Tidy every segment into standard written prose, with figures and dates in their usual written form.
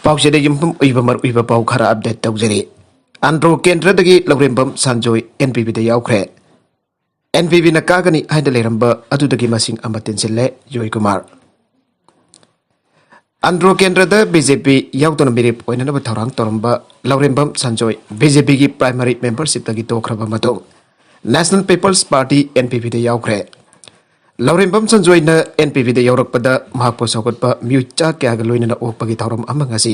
पाउसेद युम्पम उइबा मर उइबा पाउ खरा अपडेट तौजरी आंध्रो केंद्रदगी लौरेंबम सांजोय एनपीपी दा यावख्रे एनपीपी ना कागनी हाइदा लेरंबा अदुदगी मसिंग अमा तिनसिल्ले जोय कुमार आंध्रो केंद्रदा बीजेपी यावतोन मिरिप ओइननबा थौरांग तोरंबा लौरेंबम सांजोय बीजेपी की प्राइमरी मेंबरशिप तगी तोखरबा मतों नेशनल पीपल्स पार्टी एनपीपी दा यावख्रे लौरेंबम संजोय न एनपीपी दा यावरकपदा महापो सौगतपा म्यूचा क्याग लोइनना ओपगी थौरम अमा ngasi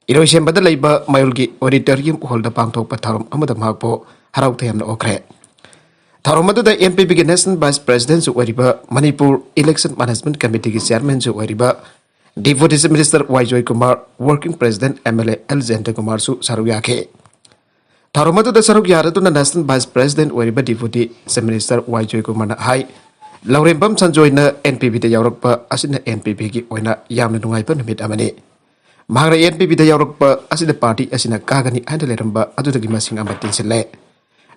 इरोसेंबदा लैबा मायुलगी ऑडिटोरियम हॉलदा पांगथोकपा थौरम अमदा महापो हराउ थेमना ओखरे थौरम अदुदा एनपीपी की नेशनल वाइस प्रेसिडेंट सु ओरिबा मणिपुर इलेक्शन मैनेजमेंट कमिटी की चेयरमैन सु ओरिबा deputy minister वाइजोय Kumar working president MLA एलजेंद्र Kumar सु सारु याखे थौरम अदुदा सरुक यारदुना national vice president ओरिबा deputy minister वाइजोय Kumar high लौरेंबम संजोय न एनपीपी दा यावरकपा असिना एनपीपी की ओइना यामना नुंगाइबा नुमित अमने मांगरा एनपीपी दा यावरकपा असिना पार्टी असिना कागनी हाइदा लेरंबा अदुदगी मसिंग अमा तिनसिल्ले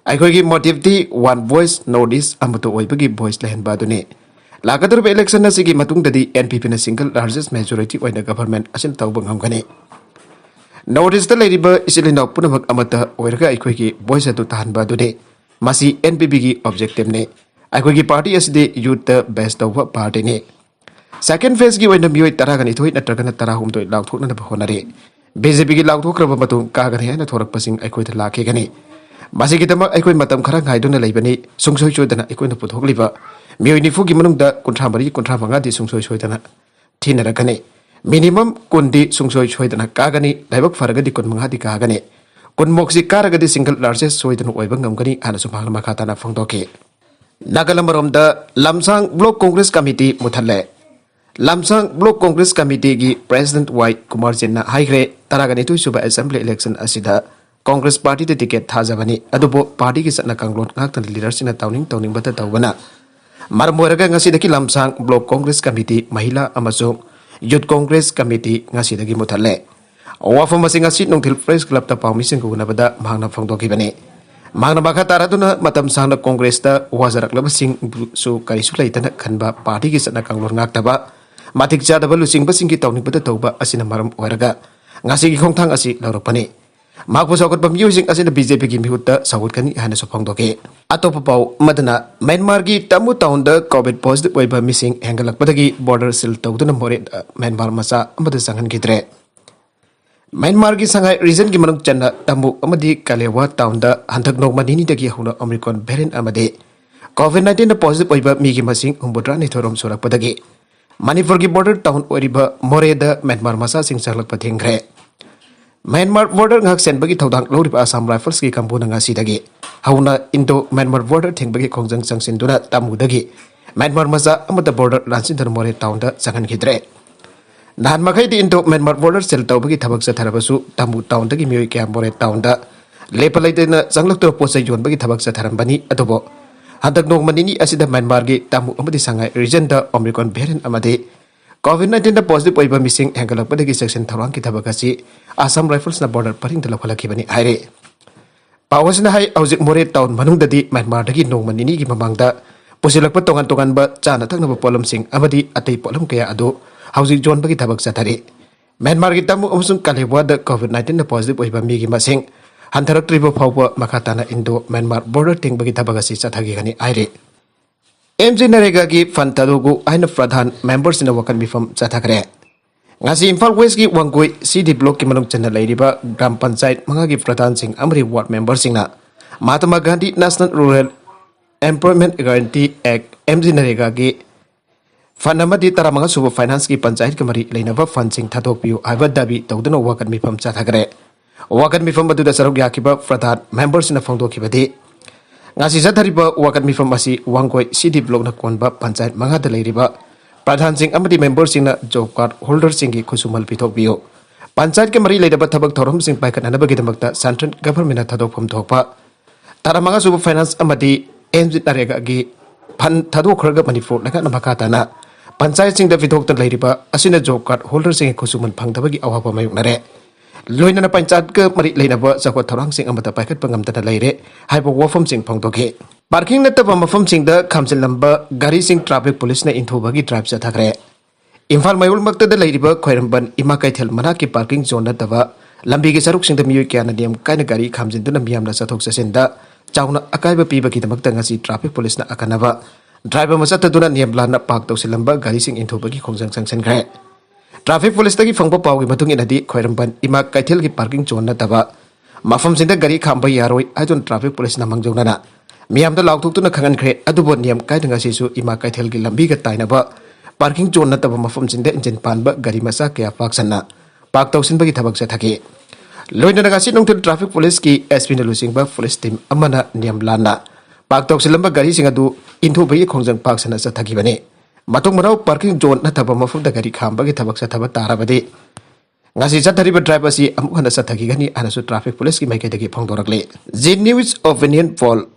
अखोगी मोटिव दी वन वॉइस नोटिस अमतो ओइबगी वॉइस लेहनबा दुने लागदरबा इलेक्शन असिगी मतुंगददी एनपीपी ना सिंगल लार्जेस्ट मेजॉरिटी ओइना गवर्नमेंट असिन तौबा ngamgani नोटिस दा लेरिबा इसिलिना पुनमक अमता ओइरगा अखोगी वॉइस अदु ताहनबा दुने मासी एनपीपी की ऑब्जेक्टिव ने अखोगी पार्टी असदे यूथ बेस तौबा पार्टी ने सेकंड फेज की ओइना मियोय तरागनी थोइ नत्रगना तराहुमदोय लाउथोकना होनरे बीजेपी की लाउथोक्रबा मतुं कागनी हैना थोरकपसिंग अखोइदा लाखेगनी मासिगिदमक अखोइ मतम खरा गाइदुना लैबनी सुंगसोय सोयदना अखोइना पुथोकलिबा मियोय निफु की मनुंगदा 35 दी सुंगसोय सोयदना थिनरगनी मिनिमम कुंदी सुंगसोय सोयदना कागनी लाइबक फरगदी 15 दी कागनी कुनमोक्सी कारगदी सिंगल लार्जेस्ट सोयदना ओइबा ngamgani हाना सुमागला मखाताना फंगदोके नागालमरोमदा लमसांग ब्लॉक कांग्रेस कमिटी मुथले लमसांग ब्लॉक कांग्रेस कमिटी की प्रेसिडेंट वाई कुमार जिन्ना हाइग्रे तरागनी तुसुबा असेंबली इलेक्शन असिदा कांग्रेस पार्टी दे टिकेट थाजबनी अदुबो पार्टी की सतना कांगलोन ngaktan लीडरसिना तौनिंग बता तौबना मरमोरगा ngasiदकी लमसांग ब्लॉक कांग्रेस कमिटी महिला अमसो यूथ कांग्रेस कमिटी ngasiदकी मुथले वाफम मसिंग ngasi नोंथिल प्रेस क्लब ता पाउमिसिंग गुनबदा मांगना फंगदोकिबनी मांगना बाखा तारादुना मतम सांगना कांग्रेस ता वाजरकलब सिंग सु करिसु लैतना खनबा पार्टी की सतना कांगलोन ngakतबा माथिक जादबा लुसिंग बसिंग की तौनिंग बता तौबा असिना मरम ओरगा ngasi की खोंगथांग असि लौरपनी मागपो सौगत म्यूजिक असिना बीजेपी की मिहुत सौगतकनी हाना सुफंगदोके अतोप पाउ मदना म्यांमार की तमु टाउन द कोविड पॉजिटिव ओइबा मिसिंग हेंगलकपदगी बॉर्डर सील तौदुना मोरे म्यांमार मसा अमद संगनगिद्रे म्यांमार की संघाई रीजन की मनुक चन्ना तमु अमदी कलेवा टाउन द हंथक नोकमनिनी दगी हुना ओमिक्रॉन वेरिएंट अमदे कोविड-19 पॉजिटिव ओइबा मिगी मसिंग 9 थोरम सुरकपदगी मणिपुर की बॉर्डर टाउन ओरिबा मोरे द म्यांमार मसा सिंग सरलक पथिंग्रे Myanmar border ngak senbagi thodang loriba Assam Rifles की company ngasi hauna Indo Myanmar border thengbagi khongjang changsinduna tamudagi Myanmar maza amata border lansinthar more town da changan khidre nan makai di Indo Myanmar border sel tawbagi thabak sa tharabasu tamu town dagi mioi kya more town da lepalaidena changlak to posai jon bagi thabak sa tharambani adobo hadak nok manini asida Myanmar gi tamu amadi sangai region da Omicron variant amade COVID-19 positive ओइबा मिसिंग हेंगलकपदगी section थौरांग की थबकसी Assam Rifles ना border परिंग लखलखिबनी हाइरे पावसना हाई हौजिक मोरे टाउन मनुंगददी म्यांमार दगी नोंगमनिनी की ममांगदा पुसिलकप तोंगन तोंगनबा चाना थंगनब पोलमसिंग अमदी अतै पोलम कया अदो हौजिक जोनबगी थबक चथरे म्यांमार की तमु अमसुंग कलेवा द COVID-19 पॉजिटिव ओइबा मिगी मसिंग हंथरक्त्रिबो फावबा मखाताना इंडो म्यांमार बॉर्डर टेंगबगी थबकसी चथगिगनी हाइरे MG नरेगा की फंड तदोगु आइन प्रधान मेंबर्स इन वकन मिफम चथकरे ngasi Imphal West की वंगोई CD ब्लॉक की मनुंग चन्ना लैरिबा ग्राम पंचायत मंगा की प्रधान सिंह अमरी वार्ड मेंबर सिंगना Mahatma Gandhi national rural employment guarantee act MG NREGA की फंड अमदी तरामंगा सुबह फाइनेंस की पंचायत के मरी लेनबा फंड सिंह थादोकपियो आइबा दाबी तौदनो वकन मिफम चथकरे वकन मिफम अदुदा सरुक याकिबा प्रधान मेंबर्स इन फंगदोकिबदी ngasi jathariba wakat mifam asi wangkoi CD block na konba panchayat manga da leiriba pradhan sing amadi member sing na job card holder sing gi khusumal pithok biyo panchayat ke mari leidaba thabak thorom sing paikat anaba gidamakta central government na thadok pham thokpa taramanga sub finance amadi MG narega gi fan thadok khraga manipur naga namakata na panchayat sing da pithok ta leiriba asina job card holder sing khusuman phangdaba gi awaba mayuknare लोइना पंचायत के मरी लेनबा जाको थौरांग सिंह अमता पाइखत पंगमता लेरे हाइबो वफम सिंह फंगदोके पार्किंग नतबा मफम सिंह द खामसिल नंबर गाड़ी सिंह ट्रैफिक पुलिस ने इंथोबगी ड्राइव चथखरे Imphal Mayul Makta Ladiba Khoiramban Ima Kaithel Manaki parking zone Tava Lambi Saruk Sing the Mukan Diam Kainagari comes into the Miam Satok Sasenda Chauna Akaiba Piba Kitamakangasi traffic police na Akanava Driver Masata Duna Niam Lana Park to Silamba Garising into Baki Kongsan Sansan Gre Traffic police Taki Fangpa Pau Matung in a di Khoiramban Ima Kaithel parking zone Tava Mafam Sinda Gari Kamba Yaroi I don't traffic police Namang Jonana Miam the Lauk to the Kangan Kre Adubon Niam Kaitangasisu Ima Kaithel Lambiga Tainaba Parking zone na taba mafam sinda engine panba gari masa kaya paksana park tausin bagi tabak sa thaki loina nagasi nongtul traffic police ki SP na lusing ba police team amana niam lana park tausin lamba gari singa du into bagi khongjang paksana sa thaki bane matung marau parking zone na taba mafam da gari kham bagi tabak sa thaba tara bade ngasi chathari ba driver si amukhana sa thaki gani anasu traffic police ki maike dagi phongdorakle Z News opinion poll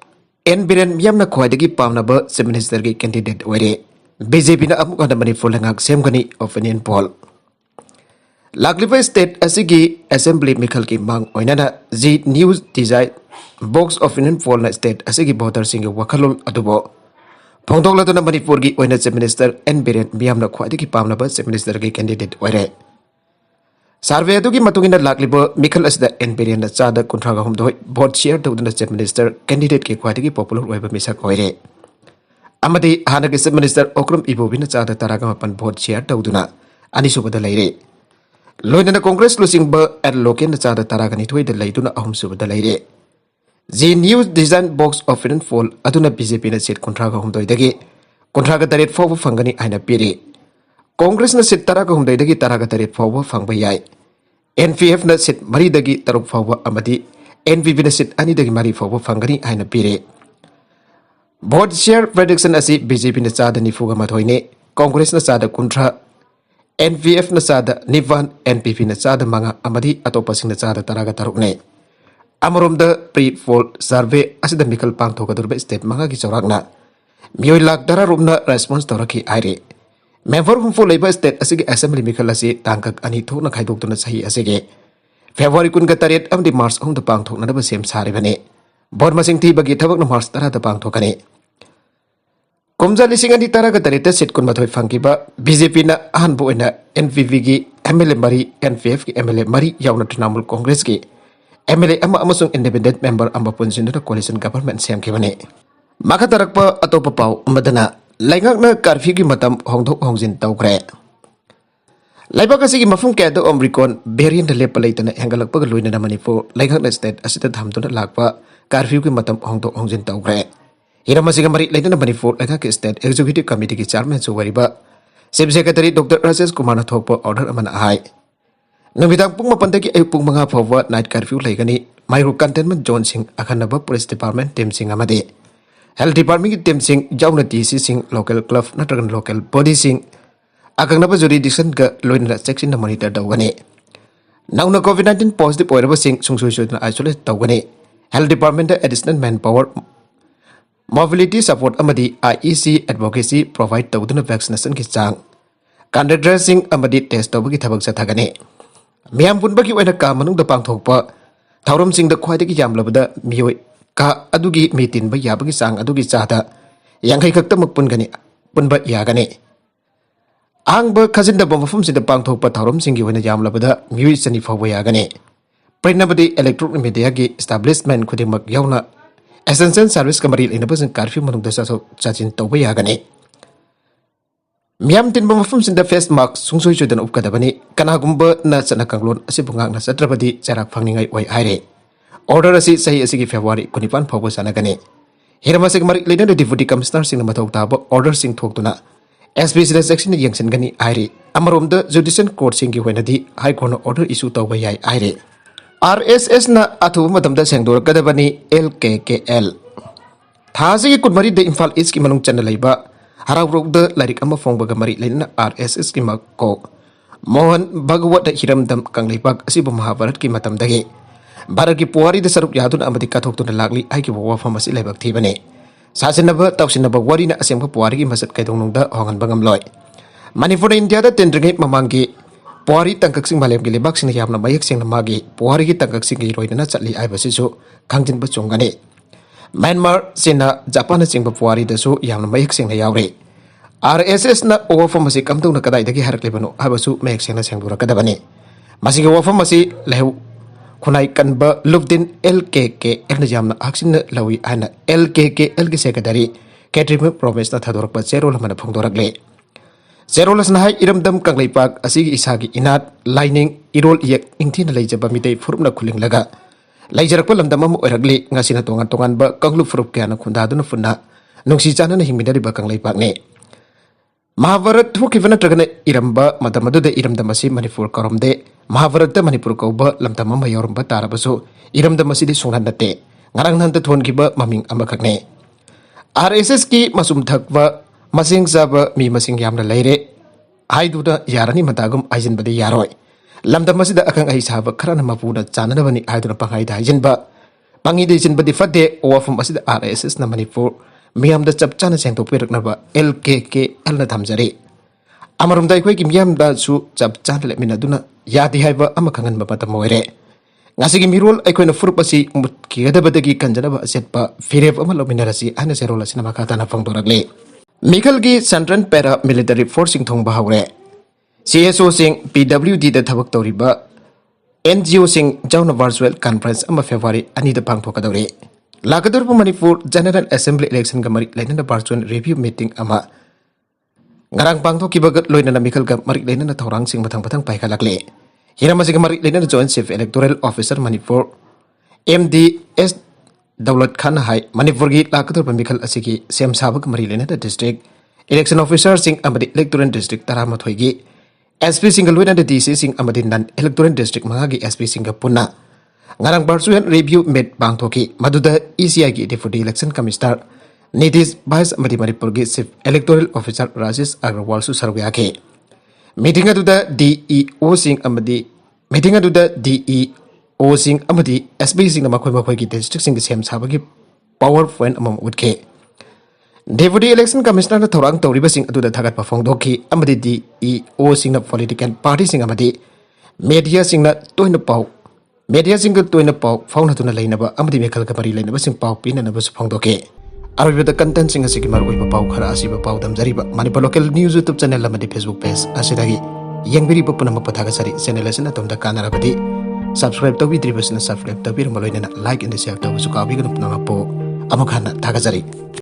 en biren yamna khwaidagi pamna ba minister ki candidate oire BJP na amuk ada Manipur lengak sem gani opinion poll. Laglipa state asigi assembly mikal ki mang oinana Z News design box opinion poll na state asigi voter singa wakalol adubo. Pongdok lato na Manipur gi oina Chief Minister N Biren miyam na khwadi ki pamna ba Chief Minister ki candidate oire. Survey adu ki matungina laglipa mikal asda N Biren na chada kuntraga humdoi vote share to na Chief Minister candidate ki khwadi ki popular oiba misak oire. Amadi hana ke Chief Minister Okrum Ibobina chada taraga mapan vote share tauduna anisubada laire loina Congress losing ba at loken chada taraga ni thoi de laiduna ahum subada laire Z News design box of in fall aduna BJP na seat kontraga humdoi dagi kontraga taret fobu fangani aina piri Congress na seat taraga humdoi dagi taraga taret fobu fangba yai NPF na seat mari dagi taruk fobu amadi NVP na seat ani dagi mari fobu fangani aina piri vote share prediction asi BJP na chada nifuga mathoine Congress na chada kuntra NVF na chada nivan NPP na chada manga amadi atopa sing na chada taraga tarukne amarom da pre poll survey asida mikal pang thoka durbe state manga ki chawrakna mioi lak dara rumna response toraki aire member hum fo labor state asigi assembly mikal asi tangkak ani thokna khaidok tuna sahi asige February kun ga taret amdi March hum da pang thokna ba sem sare bane Bor masing ti bagi tabak na March tara da pang thokane Kumja lising ani tara ka tarita sit kun mathoi fangki ba BJP na ahan bu ina NVV gi MLA mari NPF ki MLA mari yauna Trinamool Congress ki MLA ama amasung independent member amba punsin da coalition government sem ki bane maka tarak pa atopa pau madana laingak na curfew ki matam hongthok hongjin tawkre laiba kasi ki mafum ka do omricon variant da lepa leitana hengalak pa loina na Manipur laingak na state asita thamtuna lakpa curfew ki matam hongthok hongjin tawkre Hiramasiga mari laitana Manipur laingak ki state executive committee ki chairman suwariba Chief Secretary Dr. Rajesh Kumar na thokpa order amana hai Numidang pung mapandagi ay pung mga forward night curfew laigani mayro containment zone sing akhanaba police department team sing amade health department ki team sing jauna TC sing local club natragan local body sing akangnaba jurisdiction ga loina section na monitor dawgani nauna COVID-19 positive oiraba sing sungsui na isolate dawgani health department additional manpower mobility support amadi IEC advocacy provide tawduna vaccination ki chang contact tracing amadi test tawbagi thabak sa thagani Miyam punbagi oina ka manung da pangthokpa thauram sing da khwaidagi yamlabada miyoi ka adugi mitin ba yabagi sang adugi chada yangai khakta makpun gani punba yagani ang ba khajin da mafum sin da pangthokpa thauram sing gi oina yamlabada miyoi sani fawba yagani prenabadi electronic media gi establishment khudimak yauna essential service kamari inabasing curfew manung da sachin tawba yagani Miyam tin mafum sin da face mask sungsoi chudan upkadabani kanagumba na chana kanglon asibungak na satrapadi charak phangningai oi aire order asi sahi asigi February 25 phawba sanagani Hiramasig mari leader deputy commissioner sing mathok taba order sing thoktuna SPC section yengsin gani aire amarom da judicial court sing gi hoinadi high court order issue tawba yai aire RSS na athu matam da sengdor kadabani LKKL thasi kutmari de Imphal East ki manung chana leiba Harau da larik ama fongbaga mari lain RSS ki makko Mohan Bhagwat hiram dam kang leibak asibu Mahabharat ki matam dagi Bharat ki puari da sarup yadun amadi kathok tu lagli ai ki bawa famasi leibak thibane sasinaba tawsinaba wari na asem puari ki masat kaidong da hongan bangam loi Manipur India da tendringai mamangi puari tangkak sing malem ki leibak sing yamna mayak sing magi puari ki tangkak sing gi roina chatli ai basisu khangjin ba chungani Myanmar China Japan sing puari da su yamna mayak sing yawre RSS na wafam masi kamtung na kadai dagi harak lebano habasu mek sengna sengbura kadabani masi ke wafam masi lehu kunai kanba lufdin LKK erna jamna aksin na lawi ana LKK LK sekretari Ketrim province na thadorak pa zero lamana phongdorak le zero las na hai iramdam kanglai pak asigi isagi inat lining irol yek ingthi na leijaba mitei furum na khuling laga laijarak pa lamdam am oiragli ngasina tongan tongan ba kanglu furup kya na khunda duna funna nungsi chana na hingmidari ba kanglai pak ne Mahabharat hukivana tragana iramba madamadu de iramdam asi Manipur karomde Mahabharat da Manipur kauba lamdam am yoramba tarabasu iramdam asi di sunghan nate ngarang nanta thon kiba maming amakakne RSS ki masum thakwa masing zaba mi masing yamna leire haiduda yarani matagum aijin bade yaroi lamdam masida akang ai saba kharana mapuna chanana bani aiduna pangai da aijin ba pangi de jin bade fade wafum masida RSS na Manipur miyam da chap chana seng to pirak na ba LKK alna thamjari amarum dai khoi ki miyam da su chap chana le mina duna yadi haiba amakangan ba patam moire ngasigi mirol aikoina furpasi mutki badagi kanjana ba setpa firef amalo minarasi ana serola sinama kata na phangdoragle Mikal gi Central Para Military Forcing thong bahawre CSO sing PWD da thabak toriba NGO sing jauna virtual conference ama February ani da pangthokadore Lakador Manipur General Assembly election gamari lainana virtual review meeting ama ngarang pangthokibagat loina na Mikal ga mari lainana thorang sing batang paikalakle Hiramasi gamari lainana Joint Chief Electoral Officer Manipur MDS Daulat Khan hai Manipur gi Lakador Mikal asigi sem sabak mari lainana district election officer sing amadi electoral district taramathoi gi SP single lainana DC sing amadi nan electoral district mangagi SP singa punna ngarang virtual review met bangthoki maduda ECI gi deputy election commissioner Nitish Vice amadi Manipur gi chief electoral officer Rajesh Agrawal su sarwe ake meeting aduda DEO sing amadi SB sing makhoi gi district sing sem sabagi PowerPoint amam utke deputy election commissioner na thorang toriba sing aduda thagat pa phongdoki amadi DEO sing na political party sing amadi media sing na toina pau media sing ga toina pau fauna tuna leinaba amadi mekhal ka pari leinaba sing pau pina na bas phongdoke arwida content sing asigi maroi ba pau khara asiba pau damjari ba Manipur local news YouTube channel amadi Facebook page asidagi yengbiri ba punama pathaga sari channel asina tomda kanarabadi subscribe to bidribasna subscribe to bir maloina like and share to su ka bi gnu punama po amakhana thagajari